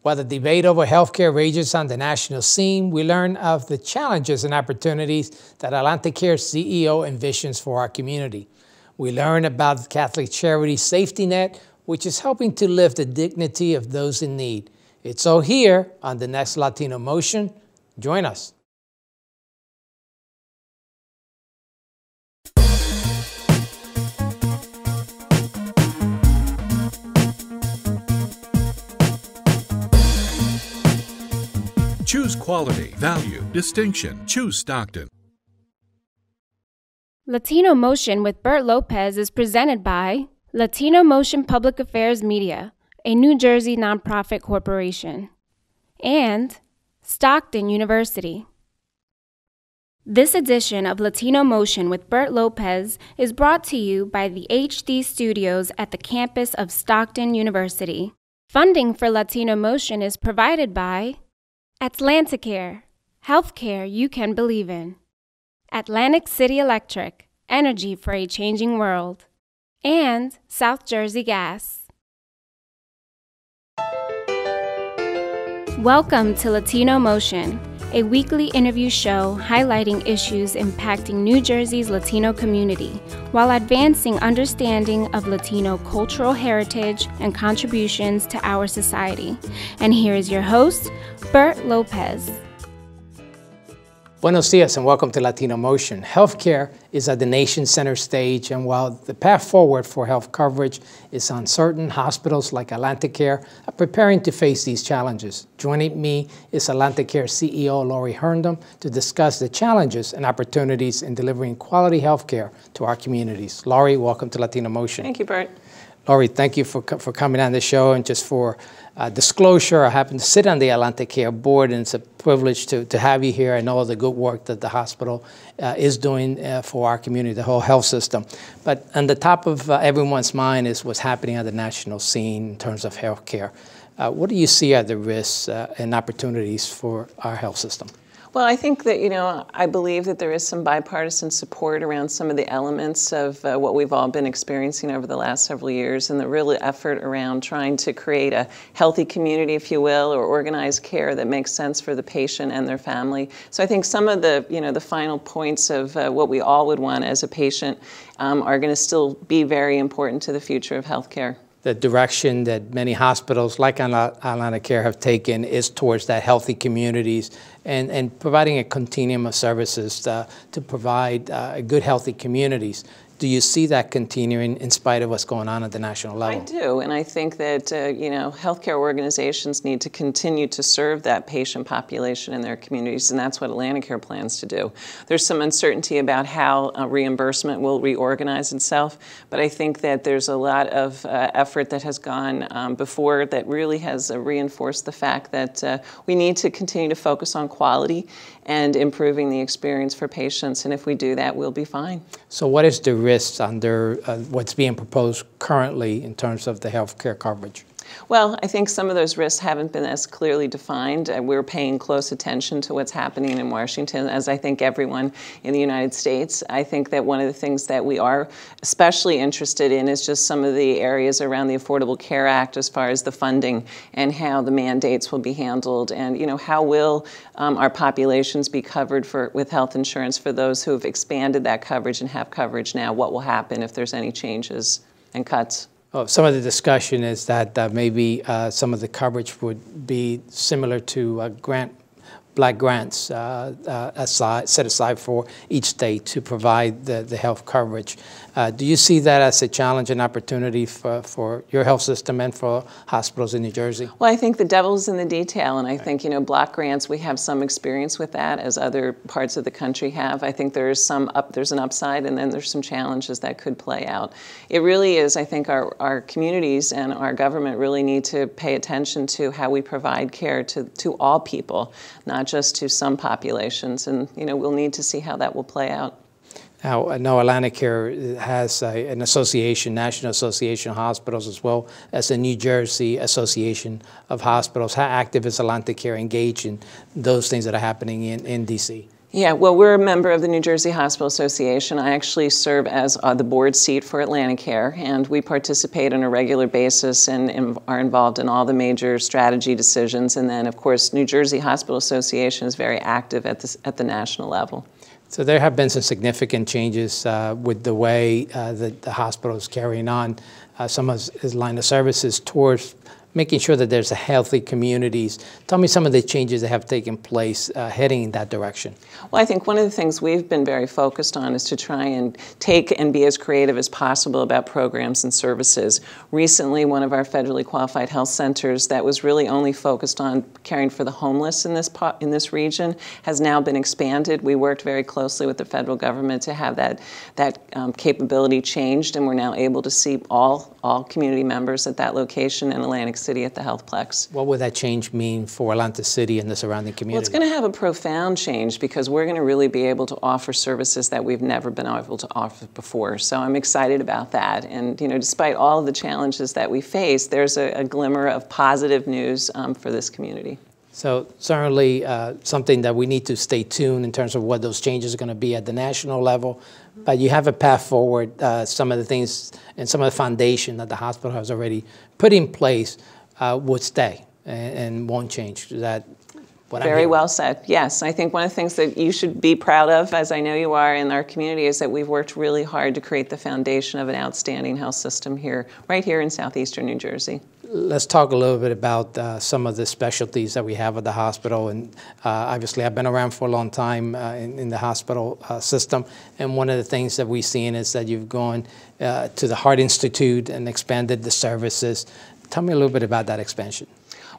While the debate over healthcare rages on the national scene, we learn of the challenges and opportunities that AtlantiCare CEO envisions for our community. We learn about the Catholic Charities safety net, which is helping to lift the dignity of those in need. It's all here on the next Latino Motion. Join us. Choose quality, value, distinction. Choose Stockton. Latino Motion with Bert Lopez is presented by Latino Motion Public Affairs Media, a New Jersey nonprofit corporation, and Stockton University. This edition of Latino Motion with Bert Lopez is brought to you by the HD Studios at the campus of Stockton University. Funding for Latino Motion is provided by AtlantiCare, healthcare you can believe in. Atlantic City Electric, energy for a changing world. And South Jersey Gas. Welcome to Latino Motion, a weekly interview show highlighting issues impacting New Jersey's Latino community while advancing understanding of Latino cultural heritage and contributions to our society. And here is your host, Bert Lopez. Buenos dias and welcome to Latino Motion. Healthcare is at the nation's center stage, and while the path forward for health coverage is uncertain, hospitals like AtlantiCare are preparing to face these challenges. Joining me is AtlantiCare CEO Laurie Herndon to discuss the challenges and opportunities in delivering quality healthcare to our communities. Laurie, welcome to Latino Motion. Thank you, Bert. Laurie, thank you for coming on the show, and just for disclosure, I happen to sit on the AtlantiCare board, and it's a privilege to have you here. I know the good work that the hospital is doing for our community, the whole health system. But on the top of everyone's mind is what's happening on the national scene in terms of healthcare. What do you see are the risks and opportunities for our health system? Well, I think that, I believe that there is some bipartisan support around some of the elements of what we've all been experiencing over the last several years, and the real effort around trying to create a healthy community, if you will, or organized care that makes sense for the patient and their family. So I think some of the, the final points of what we all would want as a patient are going to still be very important to the future of healthcare. The direction that many hospitals like AtlantiCare have taken is towards that healthy communities and providing a continuum of services to provide good, healthy communities. Do you see that continuing in spite of what's going on at the national level? I do, and I think that, healthcare organizations need to continue to serve that patient population in their communities, and that's what AtlantiCare plans to do. There's some uncertainty about how reimbursement will reorganize itself, but I think that there's a lot of effort that has gone before that really has reinforced the fact that we need to continue to focus on quality and improving the experience for patients, and if we do that, we'll be fine. So what is the risks under what's being proposed currently in terms of the health care coverage? Well, I think some of those risks haven't been as clearly defined. We're paying close attention to what's happening in Washington, as I think everyone in the United States. I think that one of the things that we are especially interested in is just some of the areas around the Affordable Care Act as far as the funding and how the mandates will be handled, and how will our populations be covered with health insurance for those who have expanded that coverage and have coverage now. What will happen if there's any changes and cuts? Well, some of the discussion is that maybe some of the coverage would be similar to black grants set aside for each state to provide the health coverage. Do you see that as a challenge and opportunity for your health system and for hospitals in New Jersey? Well, I think the devil's in the detail, and I think, block grants, we have some experience with that, as other parts of the country have. I think there's an upside, and then there's some challenges that could play out. It really is, I think, our communities and our government really need to pay attention to how we provide care to all people, not just to some populations, and we'll need to see how that will play out. Now, I know AtlantiCare has an association, National Association of Hospitals, as well as the New Jersey Association of Hospitals. How active is AtlantiCare engaged in those things that are happening in D.C.? Yeah, well, we're a member of the New Jersey Hospital Association. I actually serve as the board seat for AtlantiCare, and we participate on a regular basis and are involved in all the major strategy decisions. And then, of course, New Jersey Hospital Association is very active at the national level. So there have been some significant changes with the way that the hospital is carrying on some of his line of services towards making sure that there's a healthy communities. Tell me some of the changes that have taken place heading in that direction. Well, I think one of the things we've been very focused on is to try and take and be as creative as possible about programs and services. Recently, one of our federally qualified health centers that was really only focused on caring for the homeless in this region has now been expanded. We worked very closely with the federal government to have that capability changed, and we're now able to see all community members at that location in Atlantic City at the Healthplex. What would that change mean for Atlantic City and the surrounding community? Well, it's going to have a profound change because we're going to really be able to offer services that we've never been able to offer before. So I'm excited about that. And despite all of the challenges that we face, there's a glimmer of positive news for this community. So certainly something that we need to stay tuned in terms of what those changes are going to be at the national level. But you have a path forward, some of the things and some of the foundation that the hospital has already put in place would stay and won't change. Is that what I'm hearing? Very well said. Yes, I think one of the things that you should be proud of, as I know you are in our community, is that we've worked really hard to create the foundation of an outstanding health system here, right here in southeastern New Jersey. Let's talk a little bit about some of the specialties that we have at the hospital. And obviously, I've been around for a long time in the hospital system. And one of the things that we've seen is that you've gone to the Heart Institute and expanded the services. Tell me a little bit about that expansion.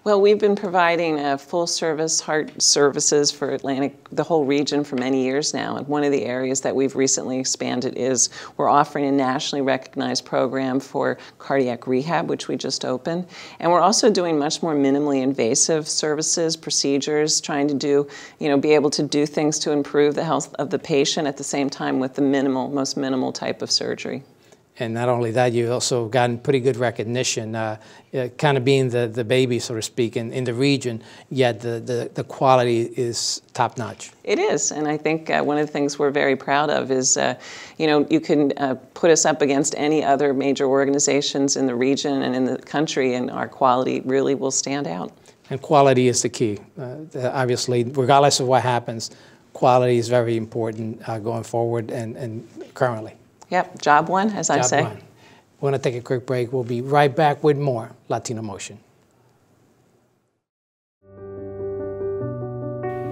Well, we've been providing full-service heart services for the whole region for many years now. And one of the areas that we've recently expanded is we're offering a nationally recognized program for cardiac rehab, which we just opened. And we're also doing much more minimally invasive services, procedures, trying to be able to do things to improve the health of the patient at the same time with the most minimal type of surgery. And not only that, you've also gotten pretty good recognition, kind of being the baby, so to speak, in the region, yet the quality is top-notch. It is, and I think one of the things we're very proud of is, you can put us up against any other major organizations in the region and in the country, and our quality really will stand out. And quality is the key. Obviously, regardless of what happens, quality is very important going forward and currently. Yep, job one, as I say. One. We're going to take a quick break. We'll be right back with more Latino Motion.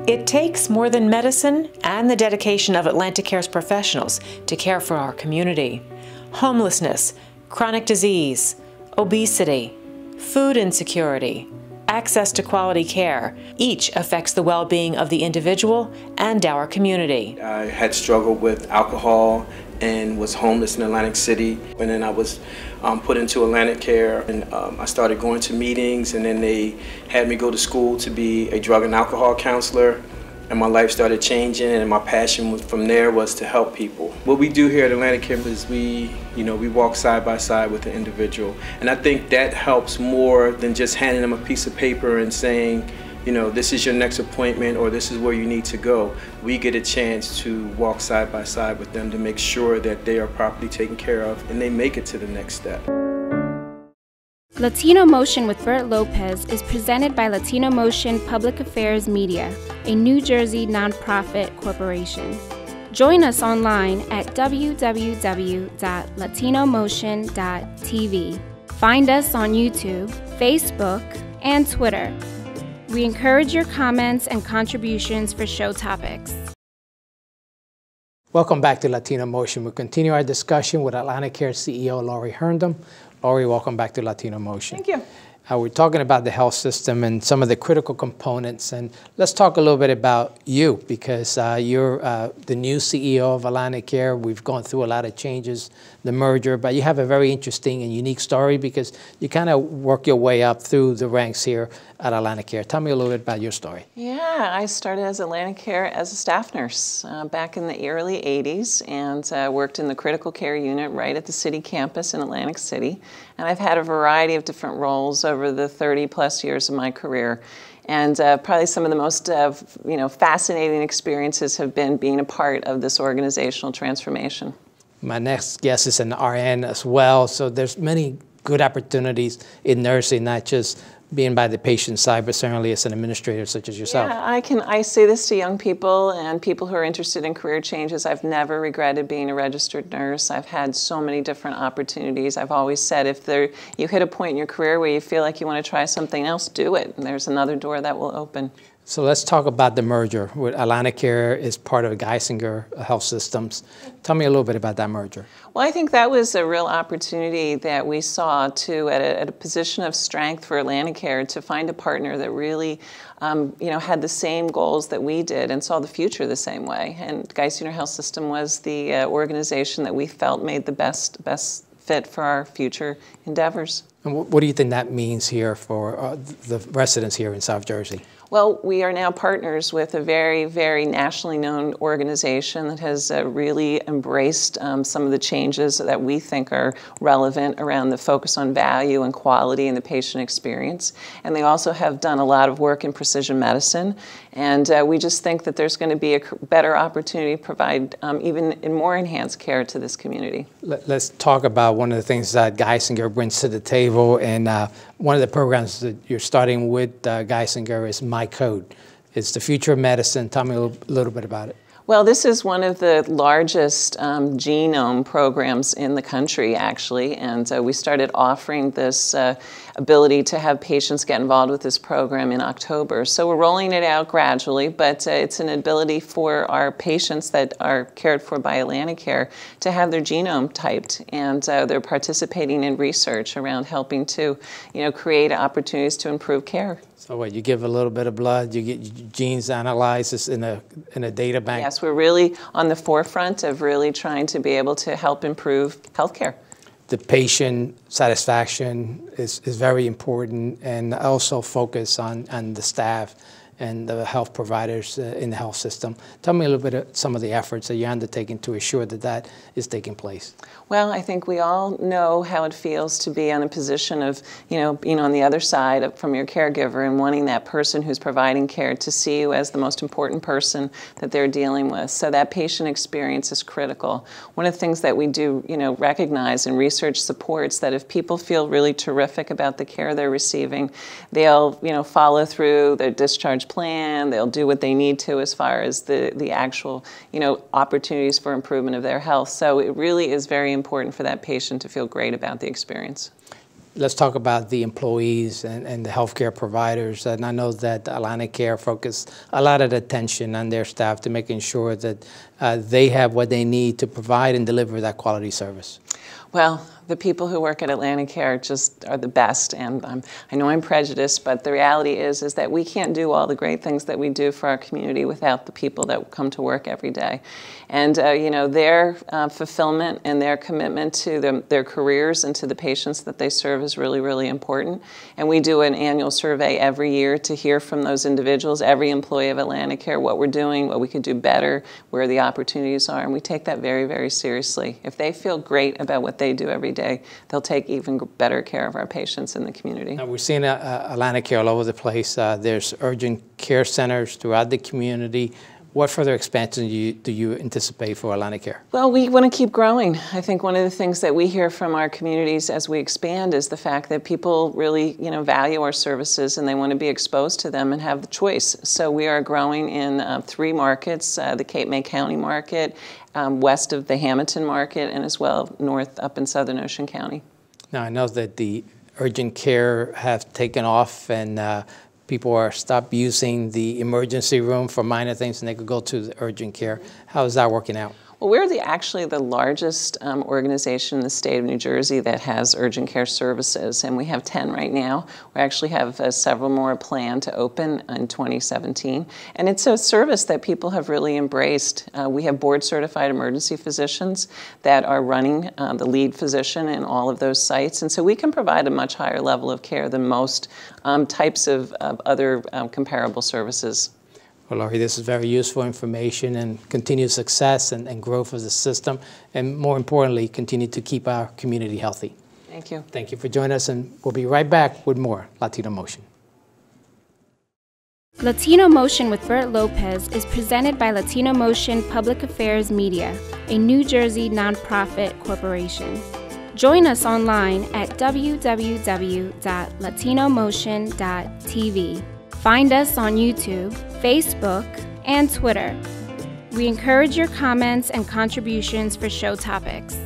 It takes more than medicine and the dedication of AtlantiCare's professionals to care for our community. Homelessness, chronic disease, obesity, food insecurity, access to quality care, each affects the well-being of the individual and our community. I had struggled with alcohol and was homeless in Atlantic City. And then I was put into AtlantiCare, and I started going to meetings, and then they had me go to school to be a drug and alcohol counselor. And my life started changing, and my passion from there was to help people. What we do here at AtlantiCare is we walk side by side with the individual. And I think that helps more than just handing them a piece of paper and saying, this is your next appointment or this is where you need to go. We get a chance to walk side by side with them to make sure that they are properly taken care of and they make it to the next step. Latino Motion with Bert Lopez is presented by Latino Motion Public Affairs Media, a New Jersey nonprofit corporation. Join us online at www.latinomotion.tv. Find us on YouTube, Facebook, and Twitter. We encourage your comments and contributions for show topics. Welcome back to Latino Motion. We'll continue our discussion with AtlantiCare CEO Laurie Herndon. Laurie, welcome back to Latino Motion. Thank you. We're talking about the health system and some of the critical components. And let's talk a little bit about you, because you're the new CEO of AtlantiCare. We've gone through a lot of changes, the merger, but you have a very interesting and unique story because you kind of work your way up through the ranks here at AtlantiCare. Tell me a little bit about your story. Yeah, I started as AtlantiCare as a staff nurse back in the early 80s and worked in the critical care unit right at the city campus in Atlantic City. And I've had a variety of different roles over the 30-plus years of my career. And probably some of the most fascinating experiences have been being a part of this organizational transformation. My next guest is an RN as well, so there's many good opportunities in nursing, not just being by the patient side, but certainly as an administrator such as yourself. Yeah, I say this to young people and people who are interested in career changes. I've never regretted being a registered nurse. I've had so many different opportunities. I've always said if you hit a point in your career where you feel like you want to try something else, do it. And there's another door that will open. So let's talk about the merger. AtlantiCare is part of Geisinger Health Systems. Tell me a little bit about that merger. Well, I think that was a real opportunity that we saw at a position of strength for AtlantiCare to find a partner that really had the same goals that we did and saw the future the same way. And Geisinger Health System was the organization that we felt made the best fit for our future endeavors. And what do you think that means here for the residents here in South Jersey? Well, we are now partners with a very, very nationally known organization that has really embraced some of the changes that we think are relevant around the focus on value and quality and the patient experience. And they also have done a lot of work in precision medicine. And we just think that there's going to be a better opportunity to provide even more enhanced care to this community. Let's talk about one of the things that Geisinger brings to the table. And one of the programs that you're starting with Geisinger is My Code. It's the future of medicine. Tell me a little bit about it. Well, this is one of the largest genome programs in the country, actually, and we started offering this ability to have patients get involved with this program in October. So we're rolling it out gradually, but it's an ability for our patients that are cared for by AtlantiCare to have their genome typed, and they're participating in research around helping to, create opportunities to improve care. So what, you give a little bit of blood, you get your genes analyzed in a data bank? Yes, we're really on the forefront of really trying to be able to help improve healthcare. The patient satisfaction is very important, and also focus on the staff and the health providers in the health system. Tell me a little bit of some of the efforts that you're undertaking to ensure that that is taking place. Well, I think we all know how it feels to be in a position of, being on the other side from your caregiver and wanting that person who's providing care to see you as the most important person that they're dealing with. So that patient experience is critical. One of the things that we do, recognize and research supports that if people feel really terrific about the care they're receiving, they'll, follow through their discharge plan, they'll do what they need to as far as the actual, opportunities for improvement of their health. So it really is very important for that patient to feel great about the experience. Let's talk about the employees and the healthcare providers. And I know that AtlantiCare focus a lot of attention on their staff to making sure that they have what they need to provide and deliver that quality service. Well, the people who work at AtlantiCare just are the best, and I know I'm prejudiced, but the reality is that we can't do all the great things that we do for our community without the people that come to work every day. And their fulfillment and their commitment to their careers and to the patients that they serve is really, really important. And we do an annual survey every year to hear from those individuals, every employee of AtlantiCare, what we're doing, what we could do better, where the opportunities are, and we take that very, very seriously. If they feel great about what they do every day, they'll take even better care of our patients in the community. Now, we're seeing AtlantiCare all over the place. There's urgent care centers throughout the community. What further expansion do you anticipate for AtlantiCare? Well, we want to keep growing. I think one of the things that we hear from our communities as we expand is the fact that people really, value our services and they want to be exposed to them and have the choice. So we are growing in 3 markets, the Cape May County market, west of the Hamilton market, and as well north up in Southern Ocean County. Now, I know that the urgent care have taken off, and people are stopped using the emergency room for minor things, and they could go to the urgent care. How is that working out? Well, we're actually the largest organization in the state of New Jersey that has urgent care services, and we have 10 right now. We actually have several more planned to open in 2017, and it's a service that people have really embraced. We have board-certified emergency physicians that are running the lead physician in all of those sites, and so we can provide a much higher level of care than most types of other comparable services. Well, Laurie, this is very useful information, and continued success and growth of the system, and more importantly, continue to keep our community healthy. Thank you. Thank you for joining us, and we'll be right back with more Latino Motion. Latino Motion with Bert Lopez is presented by Latino Motion Public Affairs Media, a New Jersey nonprofit corporation. Join us online at www.latinomotion.tv. Find us on YouTube, Facebook, and Twitter. We encourage your comments and contributions for show topics.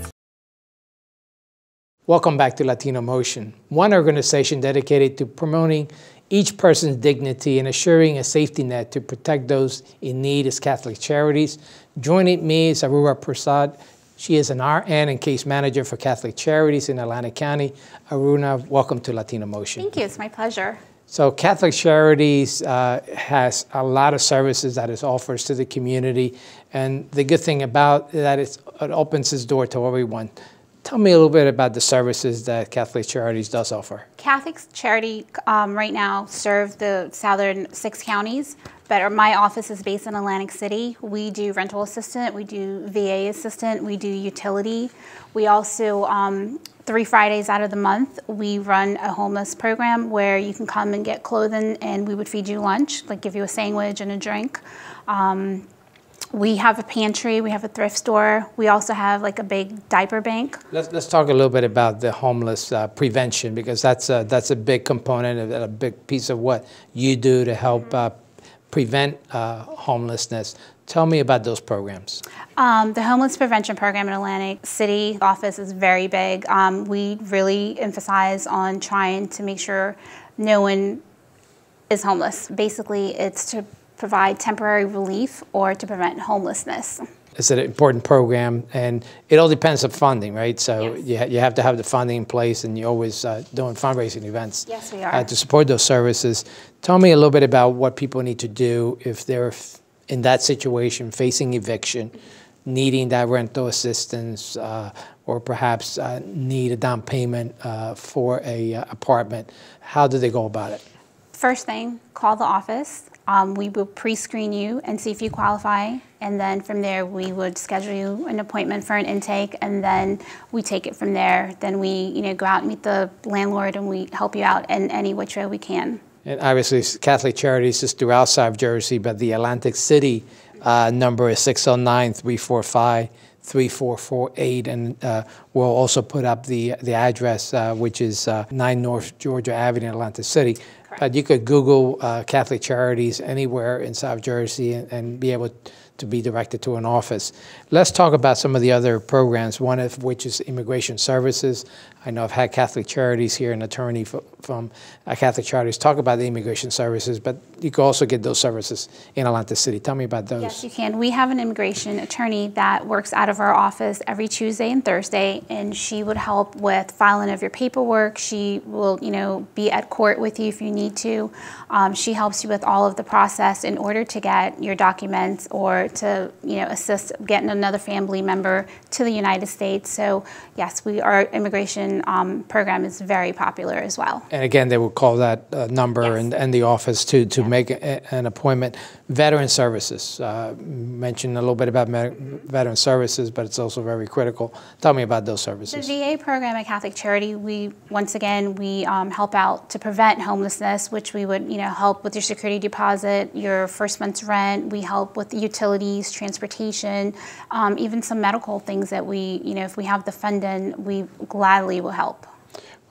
Welcome back to Latino Motion, one organization dedicated to promoting each person's dignity and assuring a safety net to protect those in need is Catholic Charities. Joining me is Aurora Prasad. She is an RN and case manager for Catholic Charities in Atlantic County. Aruna, welcome to Latino Motion. Thank you, it's my pleasure. So Catholic Charities has a lot of services that it offers to the community. And the good thing about that is it opens its door to everyone. Tell me a little bit about the services that Catholic Charities does offer. Catholic Charity right now serve the southern 6 counties, but my office is based in Atlantic City. We do rental assistant, we do VA assistant, we do utility. We also, 3 Fridays out of the month, we run a homeless program where you can come and get clothing and we would feed you lunch, like give you a sandwich and a drink. We have a pantry, we have a thrift store. We also have like a big diaper bank. Let's talk a little bit about the homeless prevention, because that's a big component, a big piece of what you do to help prevent homelessness. Tell me about those programs. The homeless prevention program in Atlantic City office is very big. We really emphasize on trying to make sure no one is homeless. Basically, it's to provide temporary relief or to prevent homelessness. It's an important program, and it all depends on funding, right? So yes, you have to have the funding in place, and you're always doing fundraising events. Yes, we are. To support those services. Tell me a little bit about what people need to do if they're in that situation, facing eviction, needing that rental assistance, or perhaps need a down payment for a apartment. How do they go about it? First thing, call the office. We will pre-screen you and see if you qualify, and then from there we would schedule you an appointment for an intake, and then we take it from there. Then we go out and meet the landlord, and we help you out in any which way we can. And obviously Catholic Charities is throughout South Jersey, but the Atlantic City number is 609-345-3448, and we'll also put up the address, which is 9 North Georgia Avenue in Atlantic City. But you could Google Catholic Charities anywhere in South Jersey and be able to be directed to an office. Let's talk about some of the other programs, one of which is immigration services. I know I've had Catholic Charities here, an attorney from Catholic Charities, talk about the immigration services, but you can also get those services in Atlantic City. Tell me about those. Yes, you can. We have an immigration attorney that works out of our office every Tuesday and Thursday, and she would help with filing of your paperwork. She will, be at court with you if you need to. She helps you with all of the process in order to get your documents or to, assist getting another family member to the United States. So, yes, our immigration program is very popular as well. And again, they will call that number yes. and the office to make an appointment. Veteran services, mentioned a little bit about veteran services, but it's also very critical. Tell me about those services. The VA program at Catholic Charity, we help out to prevent homelessness, which we would help with your security deposit, your first month's rent. We help with the utilities, transportation, even some medical things that we, if we have the funding, we gladly will help.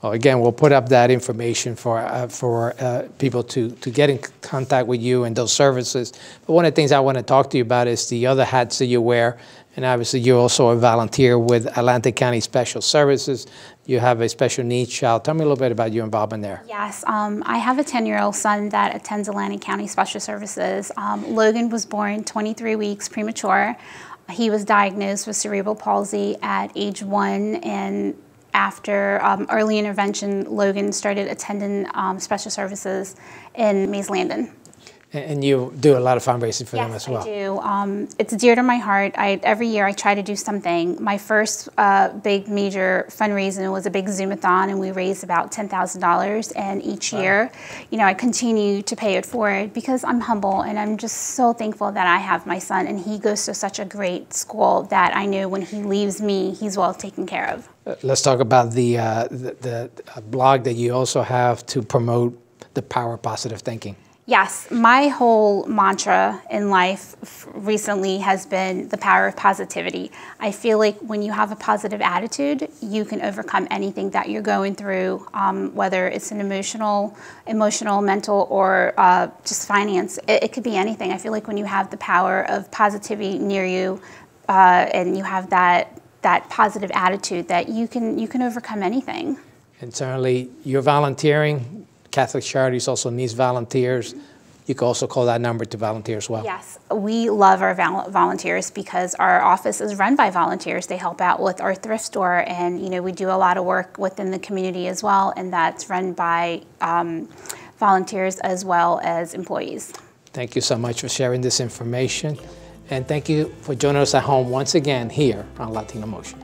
Well, again, we'll put up that information for people to get in contact with you and those services. But one of the things I want to talk to you about is the other hats that you wear. And obviously, you're also a volunteer with Atlantic County Special Services. You have a special needs child. Tell me a little bit about your involvement there. Yes, I have a 10-year-old son that attends Atlantic County Special Services. Logan was born 23 weeks premature. He was diagnosed with cerebral palsy at age 1, and after early intervention, Logan started attending special services in Mays Landing. And you do a lot of fundraising for them as well. Yes, I do. It's dear to my heart. Every year I try to do something. My first big major fundraising was a big Zoom-a-thon, and we raised about $10,000. And each year, I continue to pay it forward because I'm humble, and I'm just so thankful that I have my son, and he goes to such a great school that I know when he leaves me, he's well taken care of. Let's talk about the blog that you also have to promote the power of positive thinking. Yes, my whole mantra in life recently has been the power of positivity. I feel like when you have a positive attitude, you can overcome anything that you're going through, whether it's an emotional, mental, or just finance. It could be anything. I feel like when you have the power of positivity near you, and you have that positive attitude, that you can overcome anything. And certainly, you're volunteering. Catholic Charities also needs volunteers. You can also call that number to volunteer as well. Yes, we love our volunteers because our office is run by volunteers. They help out with our thrift store, and we do a lot of work within the community as well, and that's run by volunteers as well as employees. Thank you so much for sharing this information, and thank you for joining us at home once again here on Latino Motion.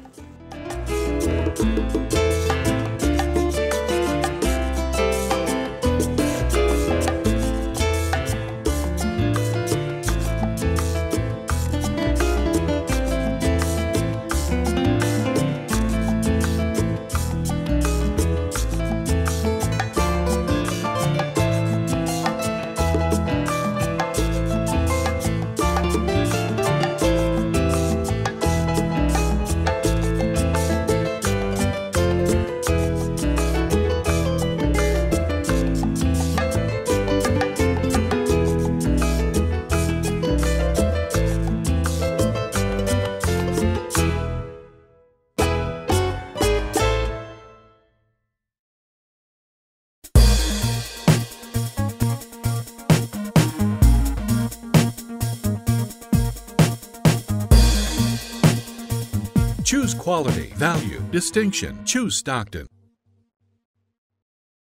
Choose quality, value, distinction. Choose Stockton.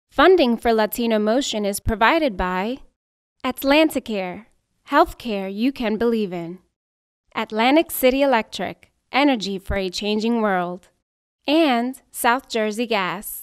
Funding for Latino Motion is provided by AtlantiCare, healthcare you can believe in. Atlantic City Electric, energy for a changing world. And South Jersey Gas.